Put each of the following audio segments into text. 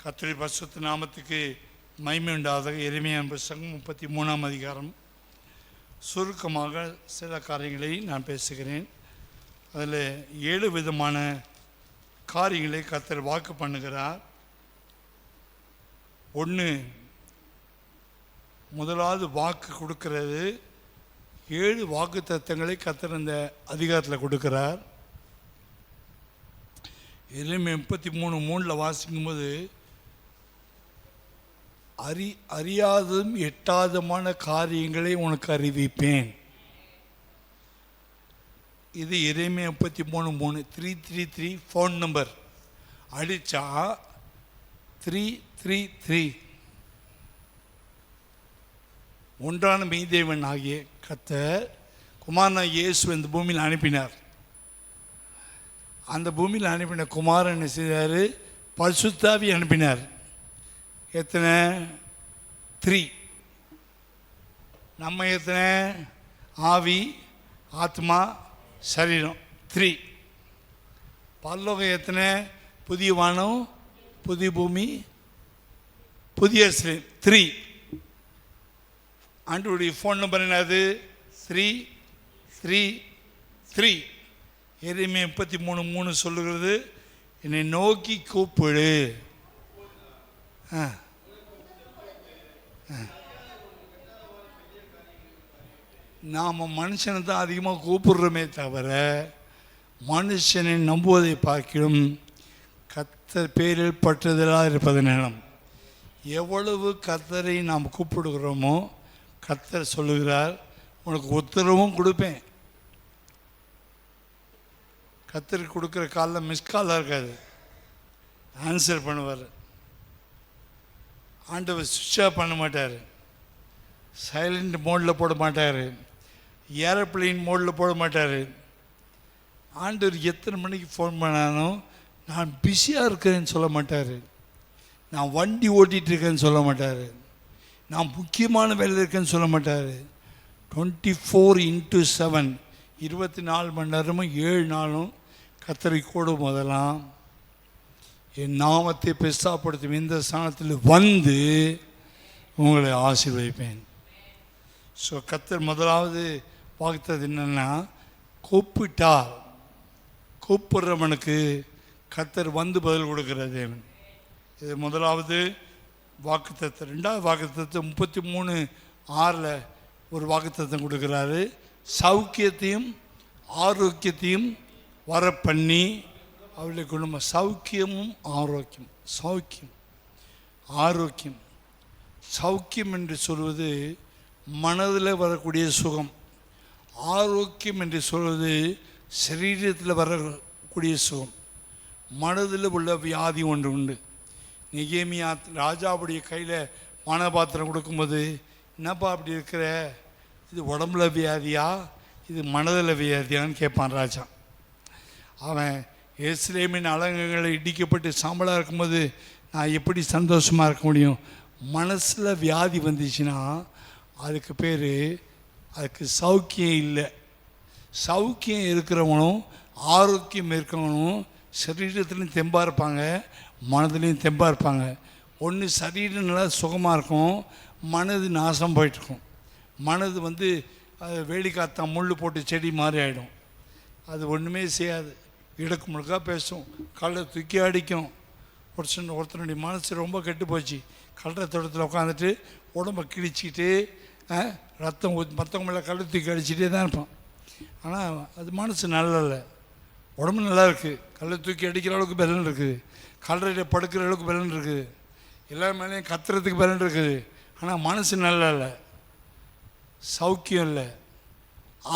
கர்த்தருடைய பரிசுத்த நாமத்துக்கு மகிமை உண்டாவதாக. எரேமியா புத்தகம் 33ஆம் அதிகாரம். சுருக்கமாக சில காரியங்களை நான் பேசுகிறேன். அதில் 7 விதமான காரியங்களை கர்த்தர் வாக்கு பண்ணுகிறார். முதலாவது வாக்கு கொடுக்கிறது. 7 வாக்கு தத்தங்களை கர்த்தர் இந்த அதிகாரத்தில் கொடுக்கிறார். எரேமியா 33:3 வாசிக்கும்போது, அறியாததும் எட்டாதமான காரியங்களை உனக்கு அறிவிப்பேன். இது எரேமியா 33:3 333 ஃபோன் நம்பர் அடித்தா 333. ஒன்றான மெய்தேவன் ஆகிய கர்த்தர் குமாரனாகிய இயேசு இந்த பூமியில் அனுப்பினார். அந்த பூமியில் அனுப்பின குமாரன் என்ன செய்தார்? பரிசுத்த ஆவி அனுப்பினார். எத்தனை? 3. நம்ம எத்தனை? ஆவி, ஆத்மா, சரீரம் 3. பரலோகம் எத்தனை? புதிய வானம், புதிய பூமி, புதிய 3. ஆண்டவருடைய ஃபோன் நம்பர் என்னது? 333. எரேமியா 33:3 சொல்லுகிறது, என்னை நோக்கி கூப்பிடு. நாம் மனுஷனை தான் அதிகமாக கூப்பிடுறோமே தவிர மனுஷனை நம்புவதை பார்க்கிறோம் கர்த்தர் பேரில் பற்றுதலாக இருப்பது நேரம். எவ்வளவு கர்த்தரை நாம் கூப்பிடுகிறோமோ கர்த்தர் சொல்லுகிறார், உனக்கு உத்தரவும் கொடுப்பேன். கர்த்தருக்கு கொடுக்குற காலில் மிஸ்காலாக இருக்காது, ஆன்சர் பண்ணுவார். ஆண்டவர் சுவிட்ச் ஆஃப் பண்ண மாட்டார், சைலண்ட் மோடில் போட மாட்டார், ஏரோப்ளைன் மோடில் போட மாட்டார். ஆண்டவர் எத்தனை மணிக்கு ஃபோன் பண்ணாலும் நான் பிஸியாக இருக்கிறேன்னு சொல்ல மாட்டார், நான் வண்டி ஓட்டிகிட்ருக்கேன்னு சொல்ல மாட்டார், நான் முக்கியமான வேலையில் இருக்கேன்னு சொல்ல மாட்டார். 24/7 24 மணி நேரமும் 7 நாளும் கர்த்தரை கூடும் போதெல்லாம் என் நாமத்தை பெருசாப்படுத்தும் இந்த ஸ்தானத்தில் வந்து உங்களை ஆசீர்வதிப்பேன். ஸோ கர்த்தர் முதலாவது பார்த்தது என்னென்னா, கூப்பிட்டார். கூப்பிடுறவனுக்கு கர்த்தர் வந்து பதில் கொடுக்கிற தேவன். இது முதலாவது வாக்குத்தத்தம். 2வது வாக்குத்தத்தம் 33:6 ஒரு வாக்குத்தத்தம் கொடுக்குறாரு. சௌக்கியத்தையும் ஆரோக்கியத்தையும் வர பண்ணி அவளுடைய குடும்பம். சௌக்கியமும் ஆரோக்கியம். ஆரோக்கியம் சௌக்கியம் என்று சொல்வது மனதில் வரக்கூடிய சுகம். ஆரோக்கியம் என்று சொல்வது சரீரத்தில் வரக்கூடிய சுகம். மனதில் உள்ள வியாதி ஒன்று உண்டு. நெகேமியா ராஜாவுடைய கையில் பானபாத்திரம் கொடுக்கும்போது, என்னப்பா அப்படி இருக்கிற, இது உடம்புல வியாதியா இது மனதில் வியாதியான்னு கேட்பான் ராஜா. அவன் எருசலேமின் அலங்கங்களை இடிக்கப்பட்டு சாம்பலாக இருக்கும்போது நான் எப்படி சந்தோஷமாக இருக்க முடியும்? மனசில் வியாதி வந்துச்சுன்னா அதுக்கு பேர், அதுக்கு சௌக்கியம் இல்லை. சௌக்கியம் இருக்கிறவனும் ஆரோக்கியம் இருக்கிறவனும் சரீரத்துலேயும் தெம்பாக இருப்பாங்க, மனதுலேயும் தெம்பாக இருப்பாங்க. ஒன்று சரீரம் நல்லா சுகமாக இருக்கும், மனது நாசம் போயிட்டுருக்கும். மனது அது வேலி காத்தா முள் போட்டு செடி மாதிரி ஆகிடும். அது ஒன்றுமே செய்யாது, இடக்கு முழுக்கா பேசும், கல்லை தூக்கி அடிக்கும். ஒருத்தனுடைய மனசு ரொம்ப கெட்டு போச்சு, கல்லை தோட்டத்தில் உட்காந்துட்டு உடம்பை கிழிச்சிட்டு ரத்தம் மற்றவங்க மேலே கல்லை தூக்கி அடிச்சுட்டே தான் இருப்பான். ஆனால் அது மனசு நல்லா இல்லை. உடம்பு நல்லா இருக்குது, கல்லை தூக்கி அடிக்கிற அளவுக்கு பலன் இருக்குது, கல்லறையில் படுக்கிற அளவுக்கு பலன் இருக்குது, எல்லா மேலேயும் கத்துறதுக்கு பலன் இருக்குது. ஆனால் மனசு நல்லா இல்லை, சௌக்கியம் இல்லை.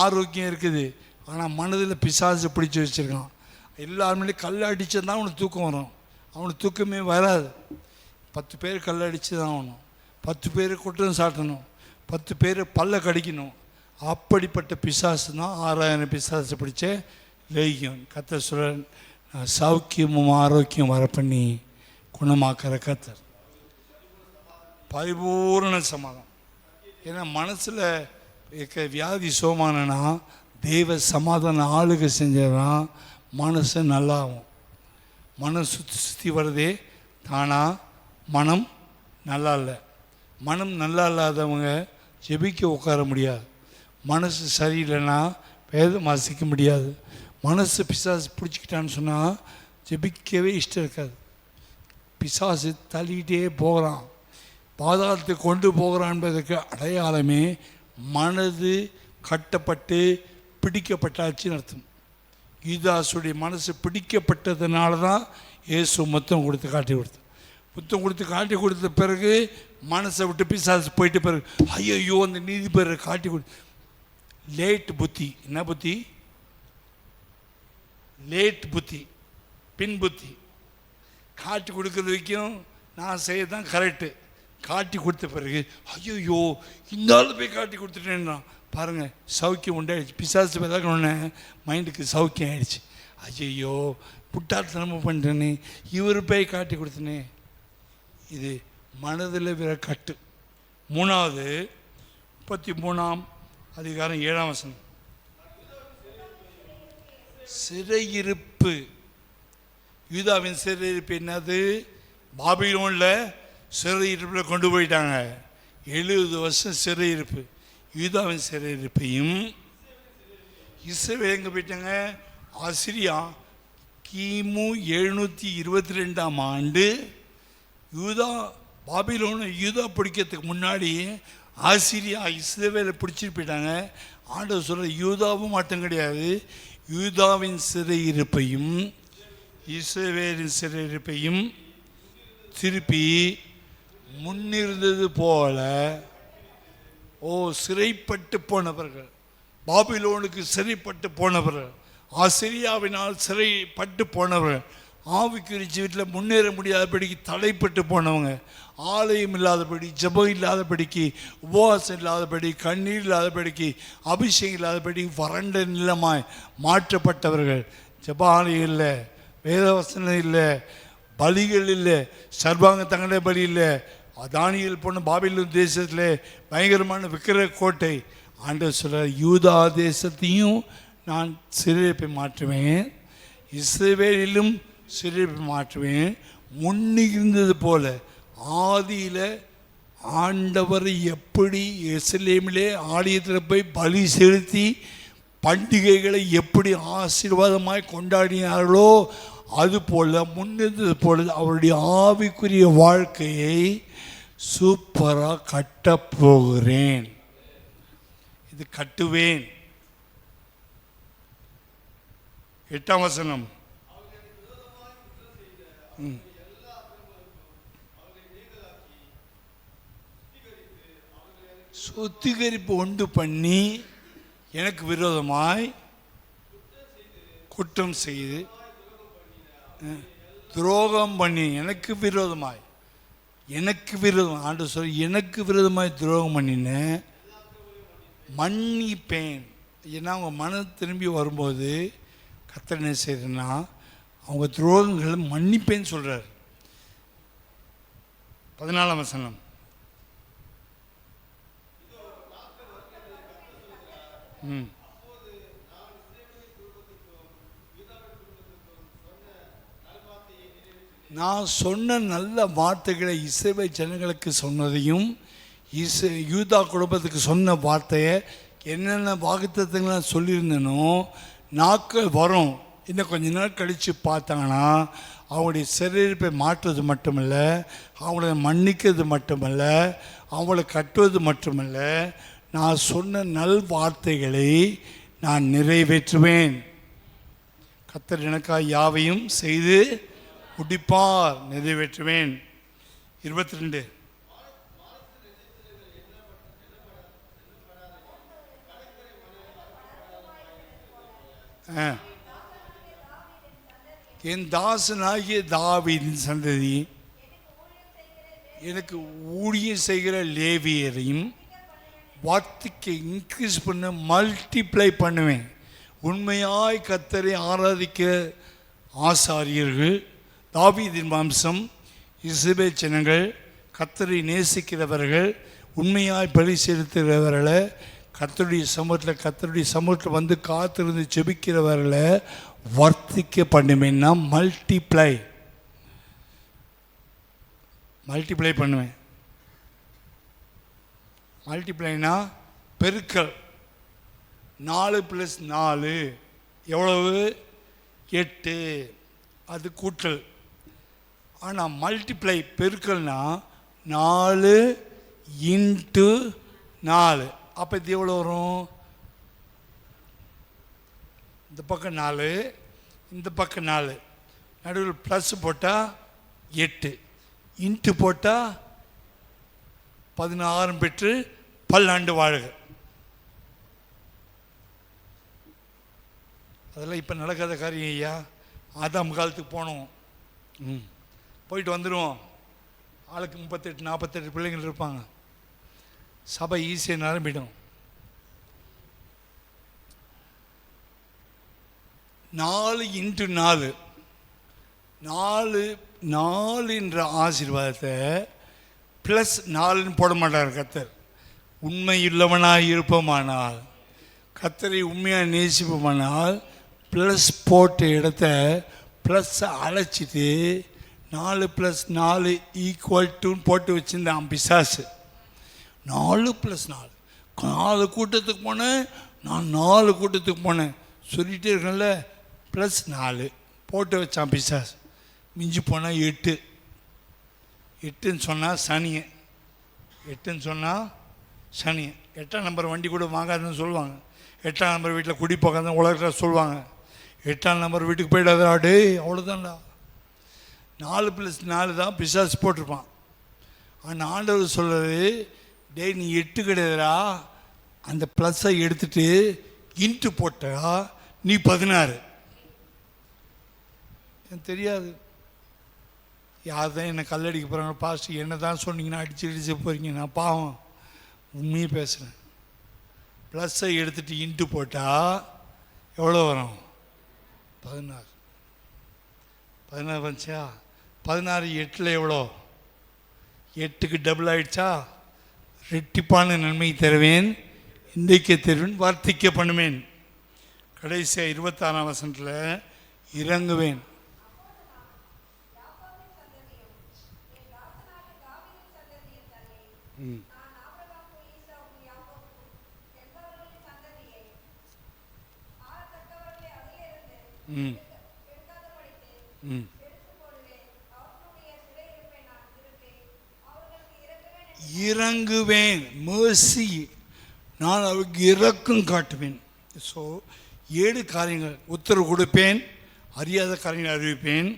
ஆரோக்கியம் இருக்குது, ஆனால் மனதில் பிசாசு பிடிச்சி வச்சுருக்கான். எல்லாருமே கல் அடித்தா தான் அவனுக்கு தூக்கம் வரும், அவனுக்கு தூக்கமே வராது. 10 பேர் கல் அடித்து தான் ஆகணும், 10 பேர் குற்றம் சாட்டணும், 10 பேர் பல்ல கடிக்கணும். அப்படிப்பட்ட பிசாசு தான் 6000 பிசாசு பிடிச்ச லேகியம். கர்த்தர் சொல்ற, சௌக்கியமும் ஆரோக்கியம் வர பண்ணி குணமாக்கிற கர்த்தர். பரிபூர்ண சமாதானம். ஏன்னா மனசில் இருக்க வியாதி சோமானனா தெய்வ சமாதானம் ஆளுகை செஞ்சதான் மனசு நல்லாகும். மனசு சுற்றி வருதே தானாக மனம் நல்லா இல்லை. மனம் நல்லா இல்லாதவங்க ஜெபிக்க உட்கார முடியாது. மனசு சரியில்லைன்னா வேதம் வாசிக்க முடியாது. மனசு பிசாசு பிடிச்சிக்கிட்டான்னு சொன்னால் ஜெபிக்கவே இஷ்டம் இருக்காது. பிசாசு தள்ளிகிட்டே போகிறான், பாதாளத்தை கொண்டு போகிறான் என்பதற்கு அடையாளமே மனது கட்டப்பட்டு பிடிக்கப்பட்டாச்சுன்னு அர்த்தம். யூதாசுடைய மனசு பிடிக்கப்பட்டதுனால தான் இயேசு முத்தம் கொடுத்து காட்டி கொடுத்து. முத்தம் கொடுத்து காட்டி கொடுத்த பிறகு மனசை விட்டு பிசாசு போயிட்டு பிறகு ஐயோ அந்த நீதிபதியை காட்டி கொடு. லேட் புத்தி. என்ன புத்தி? லேட் புத்தி, பின் புத்தி. காட்டி கொடுக்கறது வரைக்கும் நான் செய்ய தான் கரெக்டு. காட்டி கொடுத்த பிறகு ஐயோ இந்த ஆள் போய் காட்டி கொடுத்துட்டேன்னா பாருங்கள், சௌக்கியம் உண்டாயிடுச்சு. பிசாசு விலகணுன்னு மைண்டுக்கு சௌக்கியம் ஆயிடுச்சு. ஐயோ புட்டாத்தனமாக பண்ணிட்டேனே, இவர் போய் காட்டி கொடுத்தனே. இது மனதில் விர கட்டு. 3வது 33ஆம் அதிகாரம் 7ஆம் வசனம். சிறையிருப்பு. யூதாவின் சிறையிருப்பு என்னது? பாபிலோனில் சிறையிருப்பில் கொண்டு போயிட்டாங்க. 70 வருஷம் சிறையிருப்பு. யூதாவின் சிறையிருப்பையும் இஸ்ரவேல் எங்கே போயிட்டாங்க? ஆசிரியா. கிமு 722ஆம் ஆண்டு யூதா பாபிலோனை யூதா பிடிக்கிறதுக்கு முன்னாடி ஆசிரியா இஸ்ரவேலை பிடிச்சிட்டு போயிட்டாங்க. ஆண்டவர் சொல்ற யூதாவும் மட்டும் கிடையாது, யூதாவின் சிறையிருப்பையும் இஸ்ரவேலின் சிறையிருப்பையும் திருப்பி முன்னிருந்தது போல. சிறைப்பட்டு போனவர்கள், பாபிலோனுக்கு சிறைப்பட்டு போனவர்கள், ஆசிரியாவினால் சிறைப்பட்டு போனவர்கள், ஆவிக்குரிய வீட்டில் முன்னேற முடியாதபடிக்கு தடைப்பட்டு போனவங்க, ஆலயம் இல்லாதபடி, ஜெபம் இல்லாதபடிக்கு, உபவாசம் இல்லாதபடி, கண்ணீர் இல்லாதபடிக்கு, அபிஷேகம் இல்லாதபடி வறண்ட நிலமாய் மாற்றப்பட்டவர்கள். ஜெபாலயம் இல்லை, வேதவசனம் இல்லை, பலிகள் இல்லை, சர்வாங்க தங்கட பலி இல்லை. தானியேல் போன பாபிலோன் தேசத்தில் பயங்கரமான விக்கிர கோட்டை. ஆண்டவர் சொல்கிறார், யூதா தேசத்தையும் நான் சிறையிருப்பை மாற்றுவேன், இஸ்ரவேலிலும் சிறையிருப்பை மாற்றுவேன். முன்னிருந்தது போல ஆதியில் ஆண்டவர் எப்படி எருசலேமிலே ஆலயத்தில் போய் பலி செலுத்தி பண்டிகைகளை எப்படி ஆசீர்வாதமாய் கொண்டாடினார்களோ அதுபோல் முன்னிருந்தது போல அவருடைய ஆவிக்குரிய வாழ்க்கையை சூப்பராக கட்டப்போகிறேன். இது கட்டுவேன். 8ஆம் வசனம். சுத்திகரிப்பு உண்டு பண்ணி எனக்கு விரோதமாய் குற்றம் செய்து துரோகம் பண்ணி எனக்கு விரோதமாய் ஆண்டவர் சொல்ல எனக்கு விரோதமாய் துரோகம் பண்ணினேன் மன்னிப்பேன். ஏன்னா அவங்க மனம் திரும்பி வரும்போது கர்த்தர் என்ன செய்யறதுன்னா அவங்க துரோகங்களை மன்னிப்பேன்னு சொல்றார். 14ஆம் வசனம். நான் சொன்ன நல்ல வார்த்தைகளை இஸ்ரவேல் ஜனங்களுக்கு சொன்னதையும் யூதா குடும்பத்துக்கு சொன்ன வார்த்தையை என்னென்ன வாக்குத்தத்தங்களை நான் சொல்லியிருந்தேனோ நாட்கள் வரும், இன்னும் கொஞ்ச நாள் கழித்து பார்த்தாங்கன்னா அவங்களுடைய சிறையிருப்பை மாற்றுவது மட்டுமல்ல, அவங்கள மன்னிக்கிறது மட்டுமல்ல, அவங்கள கட்டுவது மட்டுமல்ல, நான் சொன்ன நல் வார்த்தைகளை நான் நிறைவேற்றுவேன். கர்த்தர் எனக்காக யாவையும் செய்து முடிப்பார், நிறைவேற்றுவேன். 22. என் தாசனாகிய தாவீதின் சந்ததி எனக்கு ஊழியம் செய்கிற லேவியரையும் வார்த்தைக்கு இன்க்ரீஸ் பண்ண மல்டிப்ளை பண்ணுவேன். உண்மையாய் கர்த்தரை ஆராதிக்கிற ஆசாரியர்கள், தாவீதின் வம்சம், இஸ்ரவேல் ஜனங்கள், கர்த்தரை நேசிக்கிறவர்கள், உண்மையாய் பலி செலுத்துகிறவர்களை, கர்த்தருடைய சமூகத்தில் வந்து காத்திருந்து ஜெபிக்கிறவர்களை வர்த்திக்க பண்ணுவேன்னா மல்டிப்ளை. மல்டிப்ளை பண்ணுவேன். மல்டிப்ளைனா பெருக்கல். 4 + 4 எவ்வளவு? 8. அது கூட்டல். ஆனால் மல்டிப்ளை பெருக்கல்னா 4 × 4. அப்போ இது எவ்வளோ வரும்? இந்த பக்கம் 4, இந்த பக்கம் 4, நடுவில் ப்ளஸ் போட்டால் 8, இன்ட்டு போட்டால் 16 பெற்று பல்லாண்டு வாழ்க. அதெல்லாம் இப்போ நடக்காத காரியம் ஐயா. ஆதாம் காலத்துக்கு போனோம், போயிட்டு வந்துடுவோம். ஆளுக்கு 38 48 பிள்ளைங்கள் இருப்பாங்க. சபை ஈஸியாக நிரம்பிடும். 4 × 4, 4 ஆசீர்வாதத்தை +4 போட மாட்டார் கர்த்தர். உண்மையுள்ளவனாக இருப்போமானால், கர்த்தரை உண்மையாக நேசிப்போமானால், ப்ளஸ் போட்ட இடத்த ப்ளஸ்ஸை அழைச்சிட்டு 4 + 4 = போட்டு வச்சுருந்தான் பிசாசு. 4 + 4, 4 கூட்டத்துக்கு போனேன், நான் 4 கூட்டத்துக்கு போனேன் சொல்லிகிட்டே இருக்கேன்ல. +4 போட்டு வச்சான் பிசாசு. மிஞ்சி போனால் 8. 8ன்னு சொன்னால் சனியை, 8ன்னு சொன்னால் சனியை. 8ஆம் நம்பர் வண்டி கூட வாங்காதுன்னு சொல்லுவாங்க. 8ஆம் நம்பர் வீட்டில் குடி போகாதுன்னு உலகத்தில் சொல்லுவாங்க. 8ஆம் நம்பர் வீட்டுக்கு போயிடாதா டே, அவ்வளோதான்டா. 4 + 4 தான் பிசாசு போட்டிருப்பான். ஆனால் ஆண்டவர் சொல்கிறது, டே நீ 8 கிடையாதுடா, அந்த ப்ளஸ்ஸை எடுத்துட்டு இன்ட்டு போட்டா நீ 16. எனக்கு தெரியாது யார் தான் என்னை கல்லடிக்க போகிறாங்க. பாஸ்ட் என்ன தான் சொன்னீங்கன்னா அடிச்சு போகிறீங்க. நான் பாவம் உண்மையே பேசுகிறேன். ப்ளஸ்ஸை எடுத்துகிட்டு இன்ட்டு போட்டால் எவ்வளோ வரும்? 16. 16 வந்துச்சா? 16 8ல் எவ்வளோ? 8க்கு டபுள் ஆகிடுச்சா? ரெட்டிப்பான நன்மை தருவேன், இன்றைக்கே தருவேன், வர்த்திக்க பண்ணுவேன். கடைசியாக 26ஆம் வசனத்தில் இறங்குவேன். இறங்குவேன். mercy, நான் அவருக்கு இரக்கம் காட்டுவேன். ஸோ 7 காரியங்கள். உத்தரவு கொடுப்பேன், அறியாத காரியங்களை அறிவிப்பேன்,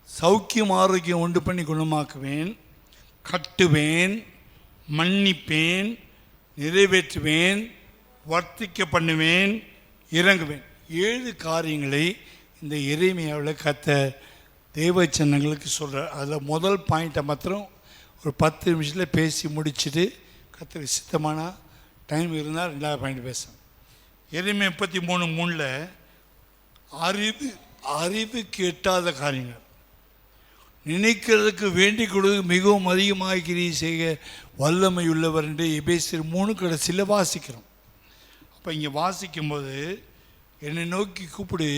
சௌக்கியம் ஆரோக்கியம் உண்டு பண்ணி குணமாக்குவேன், கட்டுவேன், மன்னிப்பேன், நிறைவேற்றுவேன், வர்த்திக்க பண்ணுவேன், இறங்குவேன். 7 காரியங்களை இந்த எரேமியாவில் கர்த்தர் தேவ ஜனங்களுக்கு சொல்கிறார். அதில் முதல் பாயிண்ட்டை மாத்திரம் ஒரு 10 நிமிஷத்தில் பேசி முடிச்சுட்டு, கர்த்தருக்கு சித்தமான டைம் இருந்தால் 2வது பாயிண்ட் பேசுகிறேன். எரேமியா 33:3 அறிவுக்கு எட்டாத காரியங்கள், நினைக்கிறதுக்கு வேண்டிக் கொடுத்து மிகவும் அதிகமாக கிரியை செய்ய வல்லமை உள்ளவர் என்று எபேசியர் 3 கடைசியில் வாசிக்கிறோம். அப்போ இங்கே வாசிக்கும்போது, என்னை நோக்கி கூப்பிடு,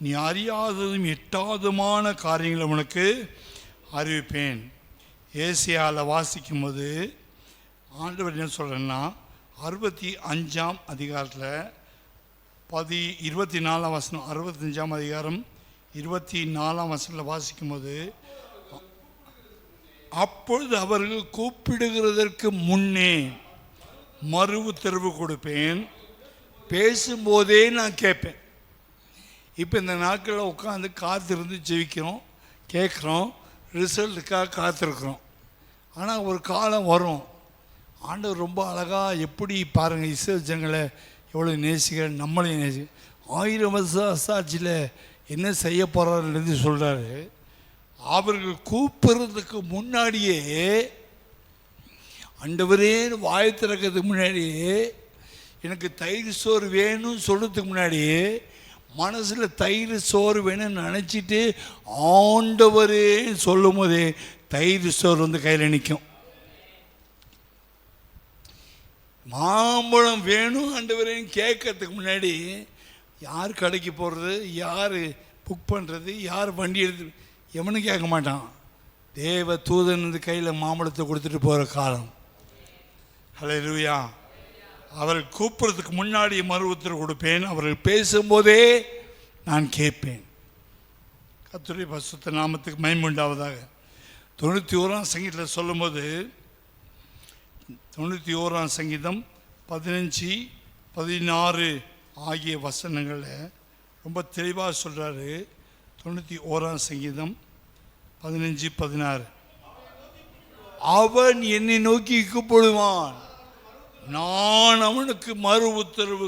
நீ அறியாததும் எட்டாததுமான காரியங்களை உனக்கு அறிவிப்பேன். ஏசியாவில் வாசிக்கும்போது ஆண்டவர் என்ன சொல்கிறேன்னா, 65ஆம் அதிகாரத்தில் 24ஆம் வசனம், 65ஆம் அதிகாரம் 24ஆம் வசனத்தில் வாசிக்கும்போது, அப்பொழுது அவர்கள் கூப்பிடுகிறதற்கு முன்னே மறு உத்தரவு கொடுப்பேன், பேசும்போதே நான் கேட்பேன். இப்போ இந்த நாட்களில் உட்காந்து காத்திருந்து ஜெயிக்கிறோம், கேட்குறோம், ரிசல்ட்டுக்காக காத்திருக்கிறோம். ஆனால் ஒரு காலம் வரும், ஆண்டவர் ரொம்ப அழகாக எப்படி பாருங்கள், இஸ்ரவேல் ஜனங்களை எவ்வளோ நேசிக்கிற, நம்மளையும் நேசி 1000 வருஷ சாட்சியில் என்ன செய்ய போகிறாருன்னு சொல்கிறாரு. அவர்கள் கூப்பிட்றதுக்கு முன்னாடியே, ஆண்டவரேன்னு வாய் திறக்கிறதுக்கு முன்னாடியே, எனக்கு தயிர் சோறு வேணும்னு சொல்கிறதுக்கு முன்னாடியே, மனசில் தயிர் சோறு வேணும்னு நினச்சிட்டு ஆண்டவரே சொல்லும் போதே தயிர் சோறு வந்து கையில் நிற்கும். மாம்பழம் வேணும் ஆண்டவரேன்னு கேட்கறதுக்கு முன்னாடி யார் கடைக்கு போகிறது, யார் புக் பண்ணுறது, யார் வண்டி எடுத்து, எவனும் கேட்க மாட்டான். தேவ தூதன் இந்த கையில் மாம்பழத்தை கொடுத்துட்டு போகிற காலம். ஹல்லேலூயா. அவர்கள் கூப்பிட்றதுக்கு முன்னாடி மறு உத்தரவு கொடுப்பேன். அவர்கள் பேசும்போதே நான் கேட்பேன். கர்த்தருடைய பரிசுத்த நாமத்துக்கு மகிமை உண்டாவதாக. 91ஆம் சங்கீதத்தில் சொல்லும்போது 91ஆம் சங்கீதம் 15, 16 ஆகிய வசனங்களில் ரொம்ப தெளிவாக சொல்கிறாரு. 91ஆம் சங்கீதம் 15, 16. அவன் என்னை நோக்கி கூப்பிடுவான், நான் அவனுக்கு மறு உத்தரவு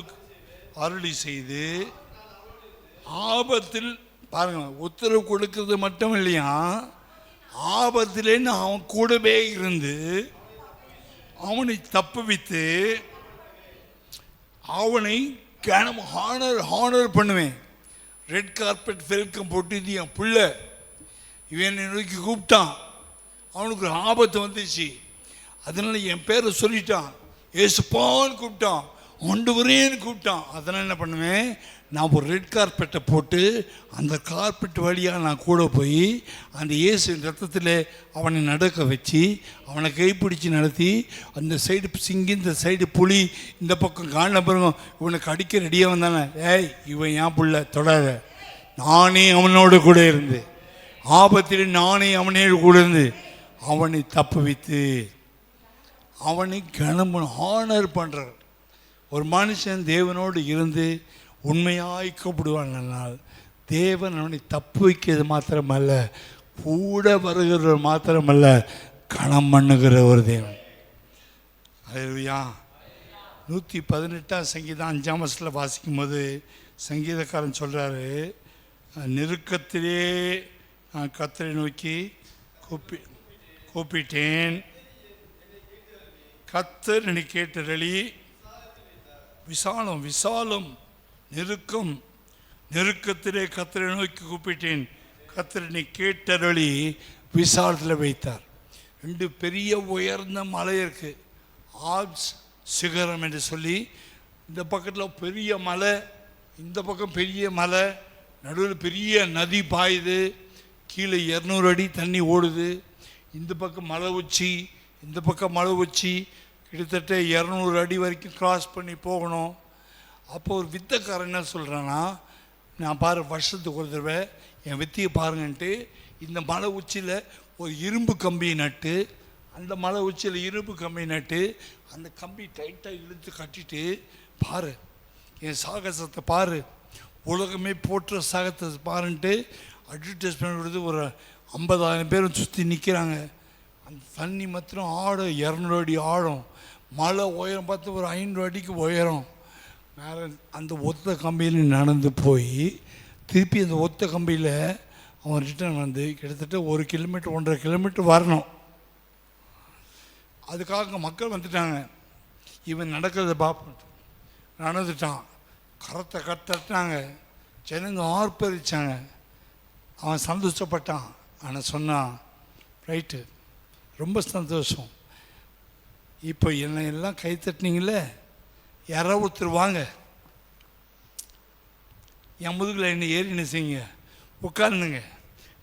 அருளி செய்து ஆபத்தில், பாருங்க, உத்தரவு கொடுக்கறது மட்டும் இல்லையா, ஆபத்திலேன்னு அவன் கூடவே இருந்து அவனை தப்புவித்து அவனை ஹானர் பண்ணுவேன். ரெட் கார்பெட் வெல்கம் போட்டு, இது என் பிள்ளை, இவன் என்னை நோக்கி கூப்பிட்டான், அவனுக்கு ஒரு ஆபத்து வந்துச்சு, அதனால் என் பேரை சொல்லிட்டான், ஏசுப்பான்னு கூப்பிட்டான், ஆண்டவரேன்னு கூப்பிட்டான். அதனால் என்ன பண்ணுவேன், நான் ஒரு ரெட் கார்பெட்டை போட்டு அந்த கார்பெட் வழியாக நான் கூட போய் அந்த இயேசுவின் ரத்தத்தில் அவனை நடக்க வச்சு அவனை கைப்பிடிச்சு நடத்தி, அந்த சைடு சிங்கி, இந்த சைடு புலி, இந்த பக்கம் காண பிறகு இவனுக்கு அடிக்க ரெடியாக வந்தானே, ஏய் இவன் ஏன் புள்ள தொடாத, நானே அவனோடு கூட இருந்து, ஆபத்தில் நானே அவனோடு கூட இருந்து அவனை தப்பு வைத்து அவனை ஹானர் பண்ணுறார். ஒரு மனுஷன் தேவனோடு இருந்து உண்மையாய் கூப்பிடுவானால் தேவன் அவனை தப்பு வைக்கிறது மாத்திரமல்ல, கூட வருகிறவர் மாத்திரமல்ல, கணம் பண்ணுகிற ஒரு தேவன். ஹல்லேலூயா. 118ஆம் சங்கீதம் 5ஆம் வசனத்தில் வாசிக்கும் போது சங்கீதக்காரன் சொல்கிறாரு, நெருக்கத்திலே நான் கர்த்தரை நோக்கி கூப்பிட்டேன், கர்த்தர் என்னை கேட்டருளி, விசாலம் நெருக்கத்திலே கர்த்தரை நோக்கி கூப்பிட்டேன், கர்த்தர் என்னை கேட்டருளி விசாலத்தில் வைத்தார். 2 பெரிய உயர்ந்த மலை இருக்கு, ஆல்ப்ஸ் சிகரம் என்று சொல்லி, இந்த பக்கத்தில் பெரிய மலை, இந்த பக்கம் பெரிய மலை, நடுவில் பெரிய நதி பாயுது, கீழே 200 அடி தண்ணி ஓடுது, இந்த பக்கம் மலை உச்சி, இந்த பக்கம் மலை உச்சி, கிட்டத்தட்ட 200 அடி வரைக்கும் கிராஸ் பண்ணி போகணும். அப்போ ஒரு வித்தைக்காரன் என்ன சொல்கிறான்னா, நான் பாரு வருஷத்துக்கு ஒரு தடவை என் வித்தியை பாருங்கன்ட்டு இந்த மலை உச்சியில் ஒரு இரும்பு கம்பியை நட்டு, அந்த மலை உச்சியில் இரும்பு கம்பியை நட்டு அந்த கம்பி டைட்டாக இழுத்து கட்டிட்டு, பாரு என் சாகசத்தை பாரு, உலகமே போற்ற சாகசத்தை பாருன்ட்டு அட்வர்டைஸ்மெண்ட் கொடுத்து ஒரு 50,000 பேர் சுற்றி நிற்கிறாங்க. அந்த தண்ணி மாத்திரம் ஆழம் 200 அடி ஆழம், மலை உயரம் பார்த்து ஒரு 500 அடிக்கு உயரம். மேலே அந்த ஒத்த கம்பியில் நடந்து போய் திருப்பி அந்த ஒத்த கம்பியில் அவன் ரிட்டர்ன் வந்து கிட்டத்தட்ட 1 கிலோமீட்டர் 1.5 கிலோமீட்டர் வரணும். அதுக்காக மக்கள் வந்துட்டாங்க, இவன் நடக்கிறத பார்ப்போம். நடந்துட்டான், கரத்தை கத்தட்டினாங்க, ஜனங்க ஆர்ப்பரிச்சாங்க. அவன் சந்தோஷப்பட்டான். ஆனால் சொன்னான், ரைட்டு ரொம்ப சந்தோஷம், இப்போ என்னை எல்லாம் கை தட்டினீங்களே, யாராவது ஒருத்தர் வாங்க என் முதுகில் என்ன ஏறி என்ன செய்யுங்க, உட்காருங்க,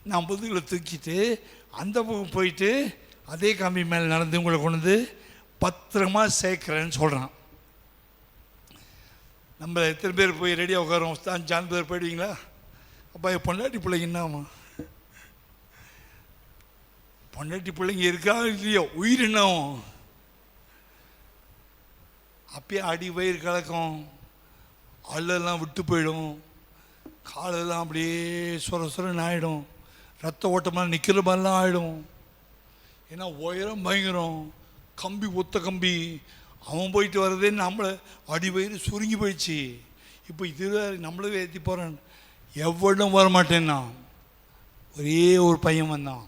நான் முதுகில் தூக்கிட்டு அந்த பக்கம் போயிட்டு அதே கம்பி மேலே நடந்து உங்களை கொண்டு வந்து பத்திரமா சேர்க்குறேன்னு சொல்கிறான். நம்ம எத்தனை பேர் போய் ரெடியாக உட்காரோம்? 5 பேர் போயிடுவீங்களா? அப்போ பொண்டாட்டி பிள்ளைங்க என்னாமா, பொண்டாட்டி பிள்ளைங்க இருக்கா இல்லையோ, உயிர் என்னாவும் அப்பயே அடி வயிறு கலக்கும், அல்லெல்லாம் விட்டு போயிடும், காலெல்லாம் அப்படியே சுரன்னு ஆகிடும், ரத்த ஓட்டமாக நிற்கிற மாதிரிலாம் ஆகிடும். ஏன்னா உயரம் பயங்கரம், கம்பி ஒத்த கம்பி, அவன் போயிட்டு வர்றதே நம்மளை அடி வயிறு சுருங்கி போயிடுச்சு. இப்போ இது நம்மளவே ஏற்றி போகிறான். எவ்வளவும் வரமாட்டேன்னா ஒரே ஒரு பையன் வந்தான்.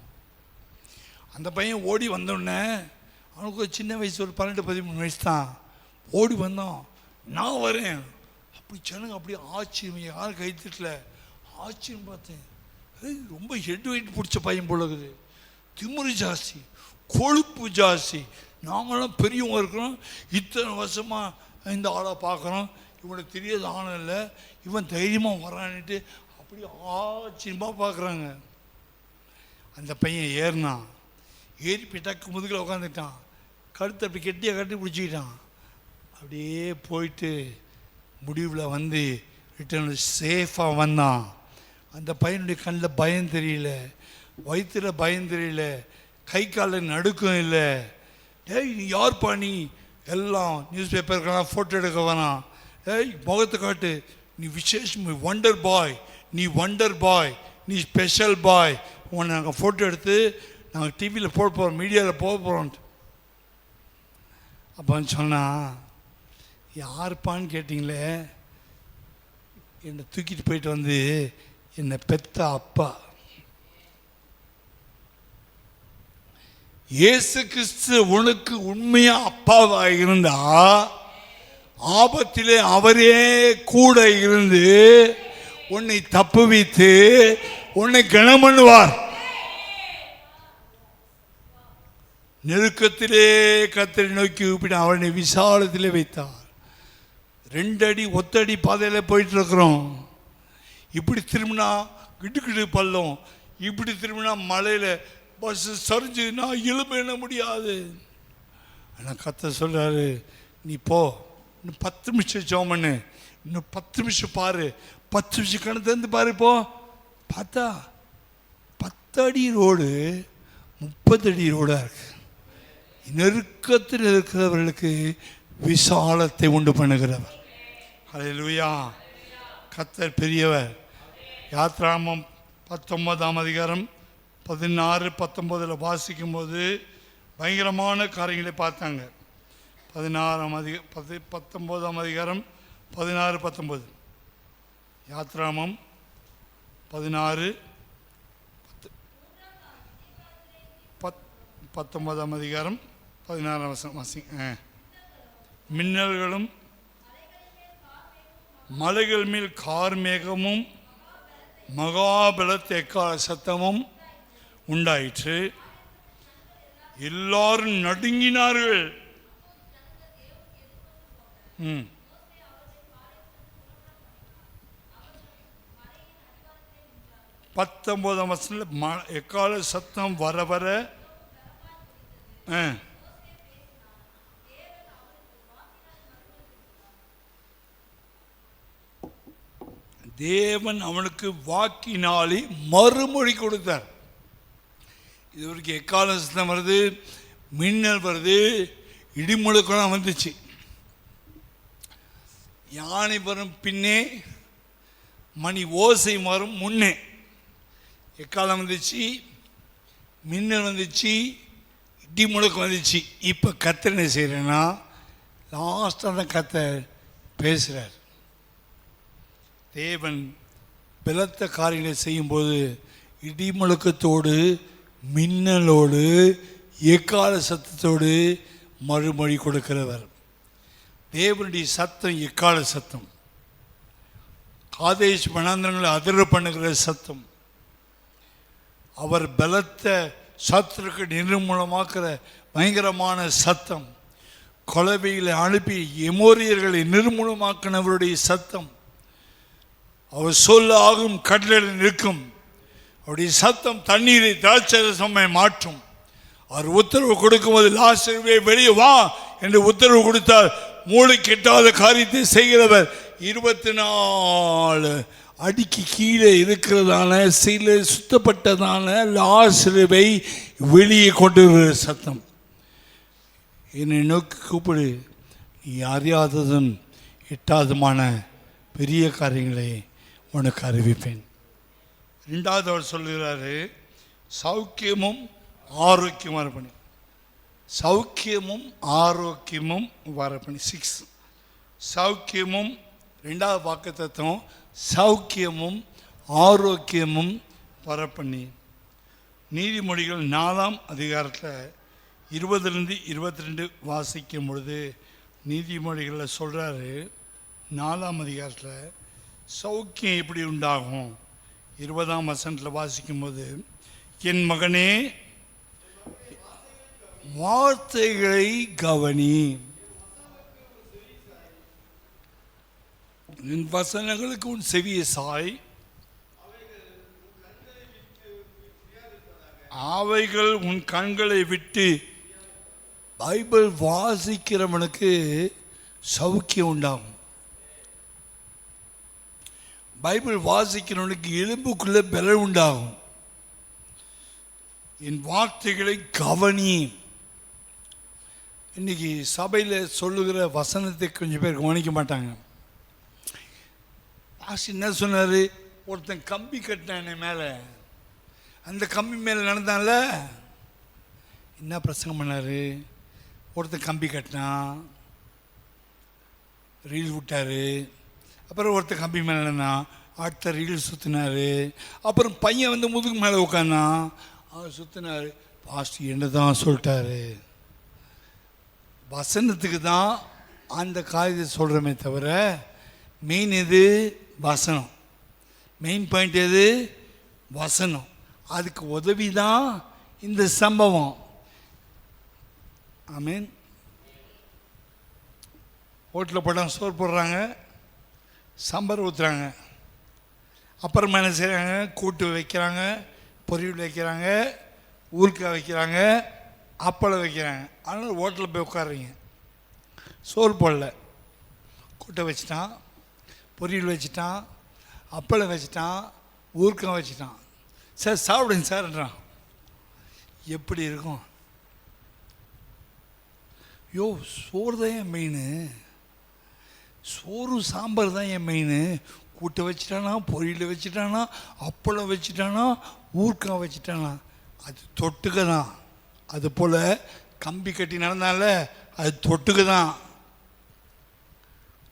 அந்த பையன் ஓடி வந்தோடனே அவனுக்கு ஒரு சின்ன வயசு, ஒரு 12-13 வயசு தான். ஓடி வந்தான், நான் வரேன். அப்படி சொன்னாங்க, அப்படியே ஆச்சரியம், யாரும் கைத்தட்டல, ஆச்சரியம் பார்த்தேன். ரொம்ப ஹெட் வெயிட் பிடிச்ச பையன் போலகுது, திமுரு ஜாஸ்தி, கொழுப்பு ஜாஸ்தி. நாங்களாம் பெரியவங்க இருக்கிறோம், இத்தனை வருஷமாக இந்த ஆளை பார்க்குறோம், இவனுக்கு தெரியாத ஆணம் இல்லை, இவன் தைரியமாக வரான்ட்டு அப்படி ஆச்சரியமாக பார்க்குறாங்க. அந்த பையன் ஏறினான். ஏறி பிட்டாக்கு முதுகில் உட்காந்துட்டான். கழுத்தை அப்படி கெட்டியாக கட்டி பிடிச்சிக்கிட்டான். அப்படியே போயிட்டு முடிவில் வந்து ரிட்டர்ன் சேஃபாக வந்தான். அந்த பையனுடைய கண்ணில் பயம் தெரியல, வயிற்றில் பயம் தெரியல, கை காலில் நடுக்கம் இல்லை. ஏய் நீ யார்ப்பா நீ? எல்லாம் நியூஸ் பேப்பருக்கெல்லாம் ஃபோட்டோ எடுக்க வேணாம். ஏய் முகத்தை காட்டு, நீ விசேஷம், வண்டர் பாய், நீ வண்டர் பாய், நீ ஸ்பெஷல் பாய், உன்னை நாங்கள் ஃபோட்டோ எடுத்து நாங்கள் டிவியில் போட போகிறோம், மீடியாவில் போக போகிறோன்ட்டு. அப்போ சொன்னால், யாருப்பான்னு கேட்டிங்களே, என்னை தூக்கிட்டு போயிட்டு வந்து என்னை பெத்த அப்பா இயேசு கிறிஸ்து உனக்கு உண்மையா அப்பாவாக இருந்தா, ஆபத்திலே அவரே கூட இருந்து உன்னை தப்புவித்து உன்னை கனம் பண்ணுவார். நெருக்கத்திலே கர்த்தரை நோக்கி கூப்பிட்டு அவனை விசாலத்திலே வைத்தார். 2 அடி ஒத்தடி பாதையில் போயிட்டு இருக்கிறோம். இப்படி திரும்பினா கிடுக்கிடு பள்ளம், இப்படி திரும்பினா மலையில் பஸ் சரிஞ்சு நான் எழுப்ப முடியாது. ஆனால் கர்த்தர் சொல்கிறாரு, நீ போ, இன்னும் 10 நிமிஷம் ஜெபம் பண்ணு, இன்னும் 10 நிமிஷம் பாரு, 10 நிமிஷம் கணக்கு தந்து பாரு. போ பார்த்தா 10 அடி ரோடு 30 அடி ரோடாக இருக்கு. நெருக்கத்தில் இருக்கிறவர்களுக்கு விசாலத்தை உண்டு பண்ணுகிறவர். ஹல்லேலூயா. கர்த்தர் பெரியவர். யாத்ராகமம் 19ஆம் அதிகாரம் 16-19 வாசிக்கும் போது பயங்கரமான காரியங்களை பார்த்தாங்க. 19ஆம் அதிகாரம் 16-19. யாத்ராகமம் 16-19ஆம் அதிகாரம் 16ஆம் வசனம் வாசிங்க. மின்னல்களும் மலைகள் மேல் கார்மேகமும் மகாபலத்த எக்கால சத்தமும் உண்டாயிற்று. எல்லாரும் நடுங்கினார்கள். 19ஆம் வசனத்தில் எக்கால சத்தம் வர வர தேவன் அவனுக்கு வாக்கினாலே மறுமொழி கொடுத்தார். இது வரைக்கும் எக்கால சத்தம் வருது, மின்னல் வருது, இடிமுழக்கெல்லாம் வந்துச்சு. யானை வரும் பின்னே, மணி ஓசை வரும் முன்னே. எக்காலம் வந்துச்சு, மின்னல் வந்துச்சு, இடி முழக்கம் வந்துச்சு. இப்போ கர்த்தர் என்ன செய்கிறேன்னா, லாஸ்ட்டாக தான் கர்த்தர் பேசுகிறார். தேவன் பலத்த காரியங்களை செய்யும்போது இடி முழக்கத்தோடு, மின்னலோடு, எக்கால சத்தத்தோடு மறுமொழி கொடுக்கிறவர். தேவனுடைய சத்தம் எக்கால சத்தம், காதேஷ் வனாந்தரங்களை அதிர பண்ணுகிற சத்தம். அவர் பலத்த சத்துருக்கு நிர்மூலமாக்குற பயங்கரமான சத்தம். கொலவைகளை அனுப்பி எமோரியர்களை நிர்மூலமாக்கினவருடைய சத்தம். அவர் சொல்ல ஆகும் கடலில் நிற்கும். அவருடைய சத்தம் தண்ணீரை திராட்சரசமாய் மாற்றும். அவர் உத்தரவு கொடுக்கும்போது லாசருவே வெளியே வா என்று உத்தரவு கொடுத்தார். மூளை கெட்டாத காரியத்தை செய்கிறவர். 24 அடிக்கு கீழே இருக்கிறதான சில சுத்தப்பட்டதான லாசருவை வெளியே கொண்டு வருகிற சத்தம். என்னை நோக்கி கூப்பிடு, நீ அறியாததும் எட்டாததுமான பெரிய காரியங்களை உனக்கு அறிவிப்பேன். 2வது அவர் சொல்லுகிறாரு, சௌக்கியமும் ஆரோக்கியமும் வரப்பணி. சௌக்கியமும் ஆரோக்கியமும் வரப்பணி. 6 சௌக்கியமும், 2வது வாக்குத்தத்தம் சௌக்கியமும் ஆரோக்கியமும் வரப்பண்ணி. நீதிமொழிகள் 4ஆம் அதிகாரத்தில் 20-22 வாசிக்கும் பொழுது நீதிமொழிகளில் சொல்கிறாரு, 4ஆம் அதிகாரத்தில் சௌக்கியம் எப்படி உண்டாகும். 20ஆம் வசனத்தில் வாசிக்கும்போது, என் மகனே வார்த்தைகளை கவனி, என் வசனங்களுக்கு உன் செவியை சாய், அவைகள் உன் கண்களை விட்டு. பைபிள் வாசிக்கிறவனுக்கு சௌக்கியம் உண்டாகும். பைபிள் வாசிக்கிறவனுக்கு எலும்புக்குள்ள பலம் உண்டாகும். என் வார்த்தைகளை கவனி. இன்னைக்கு சபையில் சொல்லுகிற வசனத்தை கொஞ்சம் பேர் கவனிக்க மாட்டாங்க. ஆசி என்ன சொன்னார்? ஒருத்தன் கம்பி கட்டினான் மேலே, அந்த கம்பி மேலே நடந்தான்ல, என்ன பிரசங்கம் பண்ணார்? ஒருத்தன் கம்பி கட்டினான், ரீல் விட்டார். அப்புறம் ஒருத்தர் கம்பி மேலே நடந்தான், அடுத்த ரீல் சுற்றினார். அப்புறம் பையன் வந்து முதுகு மேலே உட்காந்தான், அவர் சுற்றினார். பாஸ்டர் என்ன தான் சொல்லிட்டாரு? வசனத்துக்கு தான் அந்த காரியத்தை சொல்கிறோமே தவிர, மெயின் எது? வசனம். மெயின் பாயிண்ட் எது? வசனம். அதுக்கு உதவி தான் இந்த சம்பவம். ஆமீன். ஹோட்டலில் போட்டால் சோறு போடுறாங்க, சாம்பார் ஊற்றுறாங்க, அப்புறமா என்ன செய்கிறாங்க? கூட்டு வைக்கிறாங்க, பொரியல் வைக்கிறாங்க, ஊறுகாய் வைக்கிறாங்க, அப்பளம் வைக்கிறாங்க. அதனால் ஹோட்டலில் போய் உட்காடுறீங்க. சோறு போடல, கூட்டை வச்சுட்டான், பொரியல் வச்சுட்டான், அப்பளம் வச்சுட்டான், ஊறுகாய் வச்சுட்டான். சார் சாப்பிடுங்க சார்ன்றான். எப்படி இருக்கும்? யோ, சோறு தான் என் மெயின், சோறு சாம்பார் தான் என் மெயின். கூட்டை வச்சுட்டானா, பொரியல் வச்சுட்டானா, அப்பளம் வச்சுட்டானா, ஊறுகாய் வச்சுட்டானா, அது தொட்டுக்க தான். அது போல் கம்பி கட்டி நடந்தால அது தொட்டுக்க தான்.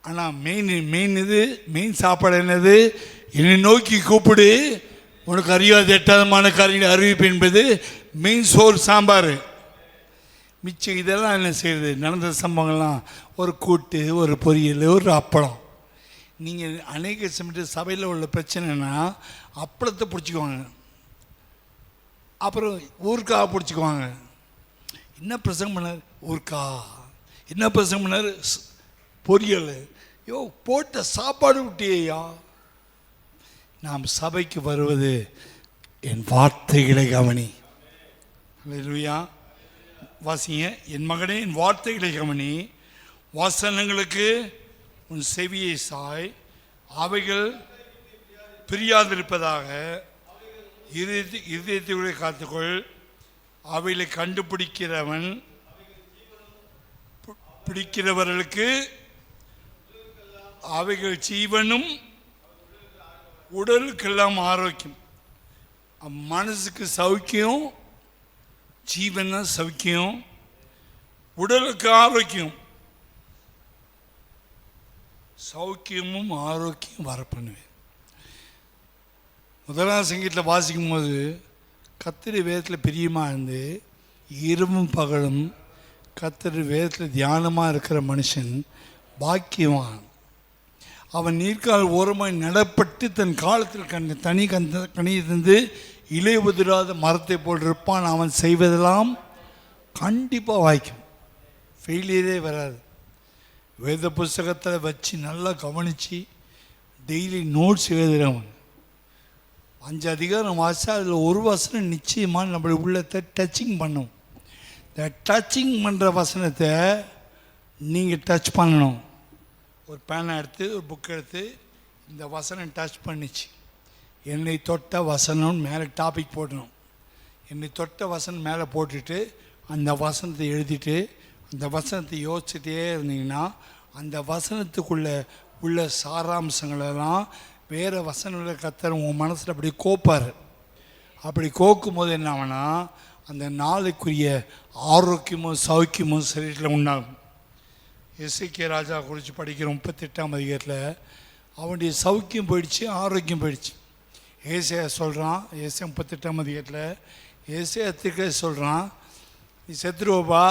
ஆனால் மெயின் இது, மெயின் சாப்பாடு என்னது? என்னை நோக்கி கூப்பிடு, உனக்கு அறியாத எட்டாதமான காரியங்களை அறிவிப்பு என்பது மெயின். சோறு சாம்பார். மிச்சம் இதெல்லாம் என்ன செய்யுது? நடந்த சம்பவங்கள்லாம் ஒரு கூட்டு, ஒரு பொரியல், ஒரு அப்பளம். நீங்கள் அநேக சமயத்து சபையில் உள்ள பிரச்சனைனா அப்பளத்தை பிடிச்சிக்குவாங்க, அப்புறம் ஊறுகாய் பிடிச்சிக்குவாங்க. என்ன பிரசங்கம் பண்ணார்? ஊறுகாய். என்ன பிரசங்கம் பண்ணார்? பொரியல். யோ, போட்ட சாப்பாடு விட்டியா? நாம் சபைக்கு வருவது என் வார்த்தைகளை கவனி. அல்லேலூயா. வாசிங்க. என் மகனே, என் வார்த்தைகளை கவனி, வாசனங்களுக்கு உன் செவியை சாய், அவைகள் பிரியாதிருப்பதாக இதயத்தை காத்துக்கொள். அவைகளை கண்டுபிடிக்கிறவன் பிடிக்கிறவர்களுக்கு அவைகள் ஜீவனும் உடலுக்கெல்லாம் ஆரோக்கியம். மனசுக்கு சௌக்கியம், ஜீவன சௌக்கியம், உடலுக்கு ஆரோக்கியம். சௌக்கியமும் ஆரோக்கியம் வர பண்ணுவேன். முதலாம் சங்கீதத்தில் வாசிக்கும் போது, கர்த்தருடைய வேதத்தில் பிரியமாக இருந்து இரவும் பகலும் கர்த்தருடைய வேதத்தில் தியானமாக இருக்கிற மனுஷன் பாக்கியவான். அவன் நீர்க்கால் ஓரமாய் நடப்பட்டு தன் காலத்தில் தனி கனியை தந்து இலை உதிராத மரத்தை போல் இருப்பான். அவன் செய்வதெல்லாம் கண்டிப்பாக வாய்க்கும், ஃபெயிலியரே வராது. வேத புஸ்தகத்தில் வச்சு நல்லா கவனித்து டெய்லி நோட்ஸ் எழுதுகிறவன் 5 அதிகாரம் வாசித்தா அதில் ஒரு வசனம் நிச்சயமாக நம்மளுடைய உள்ளத்தை டச்சிங் பண்ணும். இந்த டச்சிங் பண்ணுற வசனத்தை நீங்கள் டச் பண்ணணும். ஒரு பேனை எடுத்து, ஒரு புக் எடுத்து, இந்த வசனம் டச் பண்ணிச்சு, என்னை தொட்ட வசனம் மேலே டாபிக் போடணும். என்னை தொட்ட வசனம் மேலே போட்டுட்டு அந்த வசனத்தை எழுதிட்டு அந்த வசனத்தை யோசிச்சுட்டே இருந்தீங்கன்னா அந்த வசனத்துக்குள்ளே உள்ள சாராம்சங்களெல்லாம் வேறு வசனங்களை கர்த்தர் உன் மனசில் அப்படி கோப்பார். அப்படி கோக்கும் போது என்ன ஆகுனா, அந்த நாளுக்குரிய ஆரோக்கியமும் சௌக்கியமும் சரீரத்தில் உண்டாகும். எசேக்கியா ராஜா குறித்து படிக்கிற 38ஆம் அதிகாரத்தில் அவனுடைய சௌக்கியம் போயிடுச்சு, ஆரோக்கியம் போயிடுச்சு. ஏசையா சொல்கிறான், ஏசையா 38ஆம் அதிகாரத்தில் ஏசையா தீர்க்கதரிசி சொல்கிறான், நீ செத்துருவப்பா.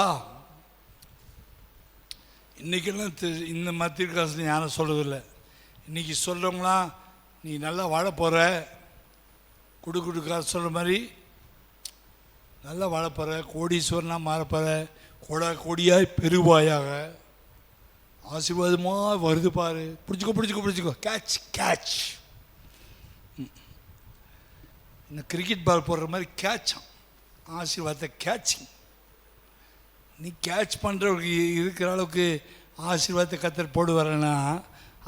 இன்றைக்கெல்லாம் இந்த மாதிரி தீர்க்கதரிசி யாரும் சொல்கிறதில்ல. இன்றைக்கி சொல்கிறவங்களாம் நீ நல்லா வாழ போகிற, குடுக்கார சொல்கிற மாதிரி நல்லா வாழ போகிற, கோடீஸ்வரனாக மாறப்போகிற, கோடியாய் பெருவாயாக, ஆசீர்வாதமாக வருது பாரு, பிடிச்சிக்கோ, கேட்ச். இந்த கிரிக்கெட் பால் போடுற மாதிரி கேட்சான். ஆசீர்வாதத்தை கேட்சிங். நீ கேட்ச் பண்ணுறவருக்கு இருக்கிற அளவுக்கு ஆசீர்வாதத்தை கத்தர் போடுவாரன்னா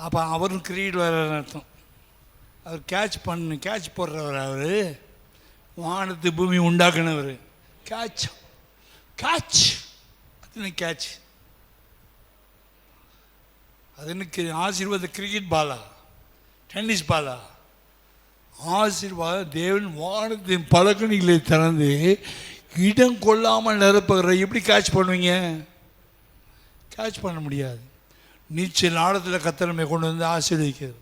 அப்போ அவரும் கிரியேட் வர்றாருன்னு அர்த்தம். அவர் கேட்ச் போடுறவர். அவர் வானத்து பூமி உண்டாக்குனவர். கேட்ச் அது கேட்ச். அது எனக்கு ஆசீர்வாத கிரிக்கெட் பாலா, டென்னிஸ் பாலா. ஆசீர்வாதம் தேவன் வானத்தின் பலகணிகளை திறந்து இடம் கொள்ளாமல் நிரப்புகிற. எப்படி கேட்ச் பண்ணுவீங்க? கேட்ச் பண்ண முடியாது. நீச்சல் ஆழத்தில் கத்தனமை கொண்டு வந்து ஆசீர்வதிக்கிறது.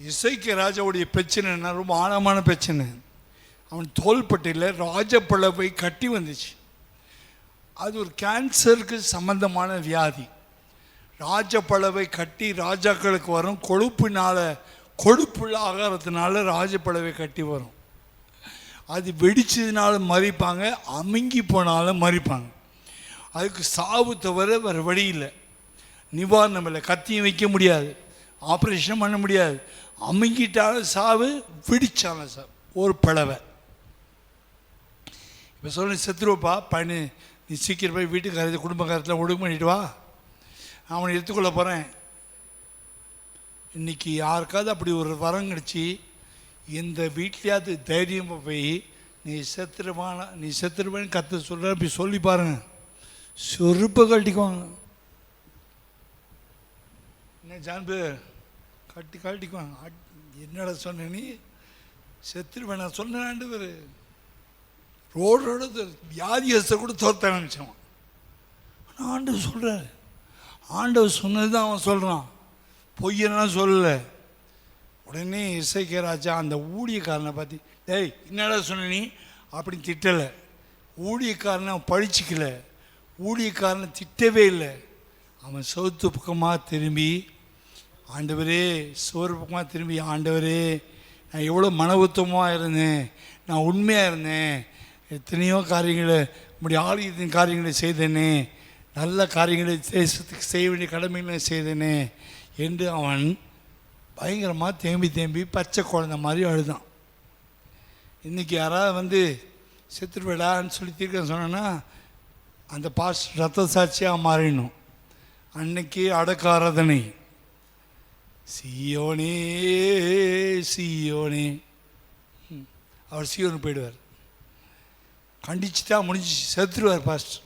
இசைக்கு ராஜாவுடைய பிரச்சனைனா ரொம்ப ஆழமான பிரச்சனை. அவன் தோள்பட்டையில் ராஜப்பழவை கட்டி வந்துச்சு. அது ஒரு கேன்சருக்கு சம்பந்தமான வியாதி. ராஜப்பழவை கட்டி ராஜாக்களுக்கு வரும். கொழுப்புள்ள ஆகாரத்தினால ராஜப்பழவை கட்டி வரும். அது வெடிச்சதுனால மறிப்பாங்க, அமுங்கி போனாலும் மறிப்பாங்க. அதுக்கு சாவு தவிர வேறு வழி இல்லை, நிவாரணம் இல்லை. கத்தியும் வைக்க முடியாது, ஆப்ரேஷன் பண்ண முடியாது. அமுங்கிட்டாலும் சாவு, வெடிச்சாலும் சாவு. ஒரு பழவை இப்போ சொல்ல செத்துருவப்பா பண்ணு, நீ சீக்கிரம் போய் வீட்டுக்காரத்தை குடும்பக்காரத்தில் ஒழுங்கு பண்ணிட்டு வா, அவனை எடுத்துக்கொள்ள போகிறேன். இன்றைக்கி யாருக்காவது அப்படி ஒரு வரம் கிடச்சி இந்த வீட்லையாவது தைரியமாக போய் நீ செத்துருவான்னு கற்று சொல்கிற அப்படி சொல்லி பாருங்க, சொருப்பை கழட்டிக்குவாங்க. என்ன ஜான்பு கழட்டிக்குவாங்க. என்னடா சொன்ன நீ? செத்துருவேன் நான் சொன்னாண்டு ஒரு ரோடோட வியாதியத்தை கூட தோற்ற நினச்சவன். ஆனால் ஆண்டவர் சொல்கிறார். ஆண்டவர் சொன்னது தான் அவன் சொல்கிறான், பொய்யெல்லாம் சொல்லலை. உடனே இசைக்கிய ராஜா அந்த ஊழியக்காரனை பார்த்து, டேய் என்னடா சொன்ன நீ அப்படின்னு திட்டலை. ஊழியக்காரனை அவன் பழிச்சிக்கல, ஊழியக்காரனை திட்டவே இல்லை. அவன் சோத்து பக்கமாக திரும்பி, ஆண்டவரே சோறு பக்கமாக திரும்பி, ஆண்டவரே நான் எவ்வளோ மன உத்தமமாக இருந்தேன், நான் உண்மையாக இருந்தேன், எத்தனையோ காரியங்களை நம்முடைய ஆலயத்தின் காரியங்களை செய்தேனே, நல்ல காரியங்களை தேசத்துக்கு செய்ய வேண்டிய கடமைகளை செய்தேனே என்று அவன் பயங்கரமாக தேம்பி பச்சை குழந்தை மாதிரி அழுதான். இன்றைக்கி யாராவது செத்துருவேடான்னு சொல்லி தீர்க்க சொன்னோன்னா அந்த ரத்த சாட்சியாக மாறிடணும். அன்னைக்கு அடக்க ஆராதனை. சீயோனே சீயோனே, அவர் சீயோனு போயிடுவார். கண்டிச்சுட்டா முடிஞ்சு செத்துருவார். பாஸ்டர்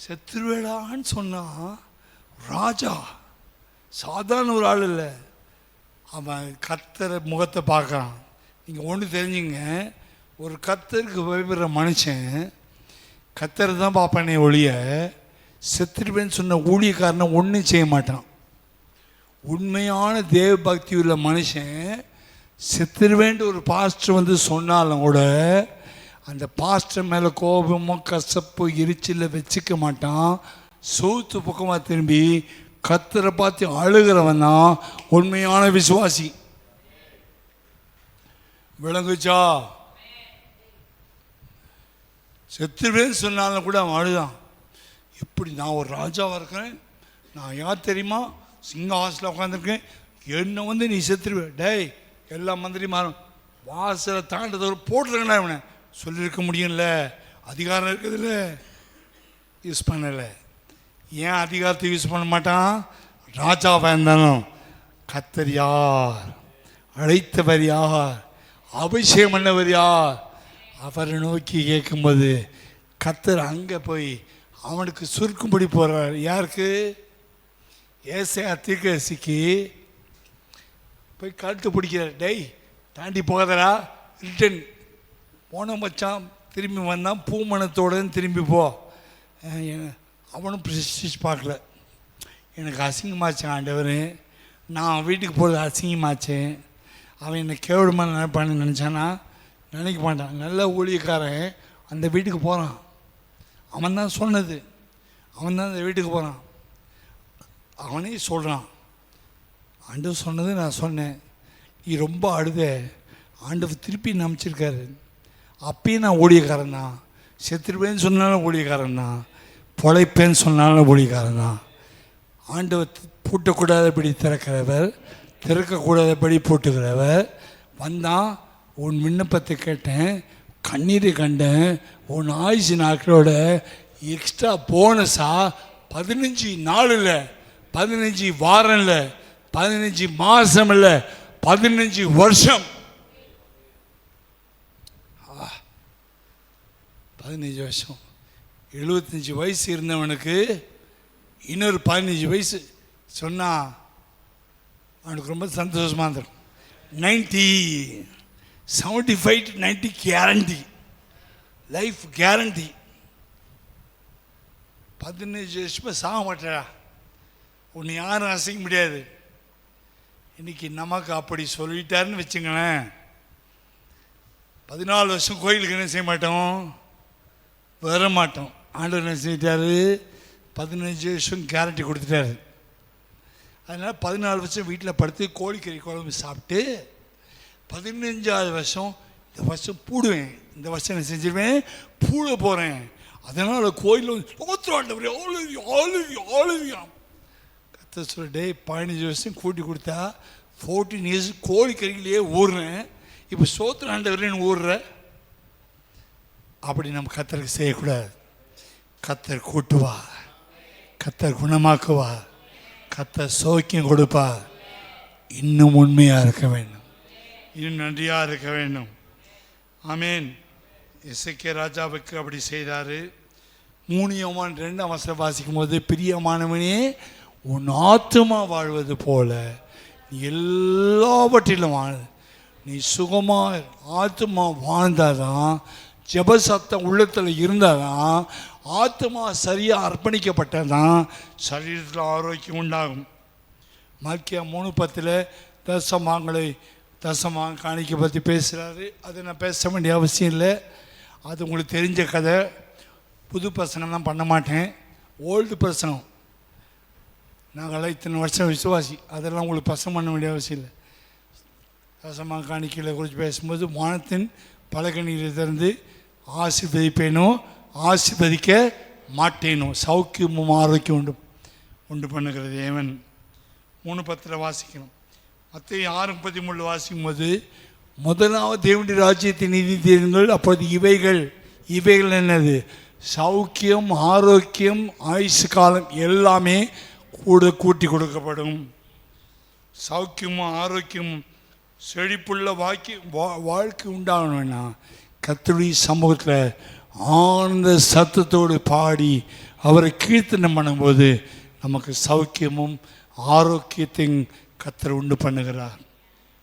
செத்துருவேடான்னு சொன்னால் ராஜா சாதாரண ஒரு ஆள் இல்லை, அவன் கர்த்தர் முகத்தை பார்க்குறான். நீங்கள் ஒன்று தெரிஞ்சுங்க, ஒரு கர்த்தருக்கு பயப்படுற மனுஷன் கர்த்தரை தான் பார்ப்பானே ஒழிய செத்துருவேன்னு சொன்ன ஊழியக்காரனை ஒன்றும் செய்ய மாட்டான். உண்மையான தேவ பக்தி உள்ள மனுஷன் செத்துருவேன்ட்டு ஒரு பாஸ்டர் சொன்னாலும் கூட அந்த பாஸ்டர் மேலே கோபமோ கசப்போ எரிச்சலில் வச்சுக்க மாட்டான். சோத்து பக்கமாக திரும்பி கர்த்தரை பார்த்து அழுகிறவன் தான் உண்மையான விசுவாசி. விளங்குச்சா? செத்துருவேன்னு சொன்னாலும் கூட அவன் அழுதான். எப்படி நான் ஒரு ராஜாவாக இருக்கிறேன், நான் யார் தெரியுமா, சிங்காசனில் உட்காந்துருக்கேன், என்னை நீ செத்துருவேன். டேய் எல்லா மந்திரிமாரும் வாசலை தாண்டதை போட்டுருக்கேன்டா இவனை சொல்லியிருக்க முடியும்ல, அதிகாரம் இருக்குதுல்ல, யூஸ் பண்ணலை. ஏன் அதிகாரத்தை யூஸ் பண்ண மாட்டான்? ராஜாவாக இருந்தாலும் கர்த்தர் யார், அழைத்தவர் யார், அபிஷேகம் பண்ணவர் யார், அவரை நோக்கி கேட்கும்போது கர்த்தர் அங்கே போய் அவனுக்கு சுருக்கும்படி போகிறார். யாருக்கு? ஏசாயா தீர்க்கதரிசிக்கு போய் கழுத்து பிடிக்கிறார். டேய் தாண்டி போகாதடா, ரிட்டன் போன மச்சான், திரும்பி வந்தான் பூமணத்தோடு திரும்பி போ. அவனும் பிரஸ்டீஜ் பார்க்கல. எனக்கு அசிங்கமாச்சேன் ஆண்டவர், நான் வீட்டுக்கு போகிறது அசிங்கமாச்சேன். அவன் என்னை கேவலமாக நினைப்பான்னு நினச்சானா? நினைக்க மாட்டான். நல்ல ஊழியக்காரன் அந்த வீட்டுக்கு போகிறான். அவன் தான் சொன்னது, அவன் தான் அந்த வீட்டுக்கு போகிறான். அவனே சொல்கிறான், ஆண்டவர் சொன்னது நான் சொன்னேன், நீ ரொம்ப அழுத, ஆண்டவர் திருப்பி நம்பிச்சிருக்காரு. அப்பயும் நான் ஊழியக்காரன் தான், செத்துருவேன்னு சொன்னாலும் ஊழியக்காரன் தான், பொழைப்பேன்னு சொன்னாலும் ஊழியக்காரன் தான். ஆண்டவர் பூட்டக்கூடாதபடி திறக்கிறவர், திறக்கக்கூடாதபடி பூட்டுகிறவர். வந்தான், உன் விண்ணப்பத்தை கேட்டேன், கண்ணீரை கண்டேன். உன் ஆயுசு நாட்களோட எக்ஸ்ட்ரா போனஸா 15 நாள் இல்லை, 15 வாரம் இல்லை, 15 மாதம் இல்லை, 15 வருஷம். 15 வருஷம். 75 வயசு இருந்தவனுக்கு இன்னொரு 15 வயசு சொன்னால் அவனுக்கு ரொம்ப சந்தோஷமாக இருந்துடும். 90, 75 to 90 கேரண்டி, லைஃப் கேரண்டி. 15 வருஷமாக சாக மாட்டேடா, உன்னை யாரும் அசைக்க முடியாது. இன்னைக்கு நமக்கு அப்படி சொல்லிட்டாருன்னு வச்சுங்களேன், 14 வருஷம் கோயிலுக்கு என்ன செய்ய மாட்டோம், வர மாட்டோம். ஆண்டவர் என்ன செஞ்சிட்டாரு, 15 வருஷம் கேரண்டி கொடுத்துட்டாரு. அதனால் 14 வருஷம் வீட்டில் படுத்து கோழிக்கறி குழம்பு சாப்பிட்டு 15வது வருஷம் இந்த வருஷம் பூடுவேன், இந்த வருஷம் என்ன செஞ்சிருவேன், பூட போகிறேன். அதனால் கோயிலில் ஆண்டவரே ஆளுவியாம் கத்த சொல்லிட்டு 15 வருஷம் கூட்டி கொடுத்தா 14 இயர்ஸ் கோழிக்கறியிலேயே ஊறுறேன். இப்போ சோத்திர ஆண்டவரேன்னு ஊறுற. அப்படி நம்ம கத்தருக்கு செய்யக்கூடாது. கத்தர் கூட்டுவா, கத்தர் குணமாக்குவா, கத்தர் சௌக்கியம் கொடுப்பா. இன்னும் உண்மையாக இருக்க வேண்டும், இன்னும் நன்றியாக இருக்க வேண்டும். ஆமேன். எசேக்கியா ராஜாவுக்கு அப்படி செய்தார். 3 யோவான் 2 வாசிக்கும் போது, பிரியமானவனே உன் ஆத்துமா வாழ்வது போல நீ எல்லாவற்றிலும் வாழ், நீ சுகமாக ஆத்துமா வாழ்ந்தாதான், ஜெபசத்தம் உள்ளத்தில் இருந்தாதான், ஆத்மா சரியாக அர்ப்பணிக்கப்பட்டதான் சரீரத்தில் ஆரோக்கியம் உண்டாகும். மல்கியா 3:10 தசமாக காணிக்கை பற்றி பேசுகிறாரு. அதை நான் பேச வேண்டிய அவசியம் இல்லை, அது உங்களுக்கு தெரிஞ்ச கதை. புது பிரசங்கம்லாம் பண்ண மாட்டேன், ஓல்டு பிரசங்கம். நாங்கள்லாம் இத்தனை வருஷம் விசுவாசி, அதெல்லாம் உங்களுக்கு பிரசங்கம் பண்ண வேண்டிய அவசியம் இல்லை. தசமாக காணிக்கையில் குறித்து பேசும்போது, வானத்தின் பலகணியில் திறந்து ஆசீர்வதிப்பேனோ ஆசீர்வதிக்க மாட்டேனோ, சௌக்கியமும் ஆரோக்கியம் உண்டு பண்ணுகிறது ஏவன். 3:10 வாசிக்கணும். மத்தேயு 6:33 வாசிக்கும் போது, முதலாவது தேவனுடைய ராஜ்யத்தை நீதி தேடுங்கள், அப்போது இவைகள் என்னது, சௌக்கியம் ஆரோக்கியம் ஆயுசு காலம் எல்லாமே கூட்டி கொடுக்கப்படும். சௌக்கியமும் ஆரோக்கியமும் செழிப்புள்ள வாழ்க்கை உண்டாகணும்னா கர்த்தருடைய சமூகத்தில் ஆனந்த சத்தத்தோடு பாடி அவரை கீர்த்தனம் பண்ணும்போது நமக்கு சௌக்கியமும் ஆரோக்கியத்தையும் கர்த்தர் உண்டு பண்ணுகிறார்.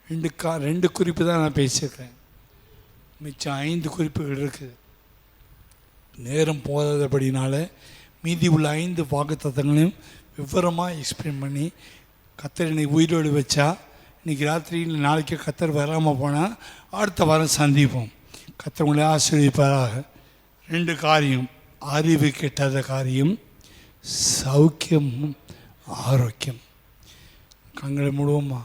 2 குறிப்பு தான் நான் பேசியிருக்கேன், மிச்சம் 5 குறிப்புகள் இருக்குது. நேரம் போதாதபடினால மீதி உள்ள 5 வாக்குத்தத்தங்களையும் விவரமாக எக்ஸ்பிளைன் பண்ணி, கர்த்தர் என்னை உயிரோடு வச்சா இன்றைக்கி ராத்திரி இல்லை நாளைக்கு கர்த்தர் வராமல் போனால் அடுத்த வாரம் சந்திப்போம். கர்த்தர் உங்களை ஆசீர்வதிப்பாராக. 2 காரியம், அறிவு கெட்டாத காரியம், சௌக்கியமும் ஆரோக்கியம். கண்களை முழுவதுமா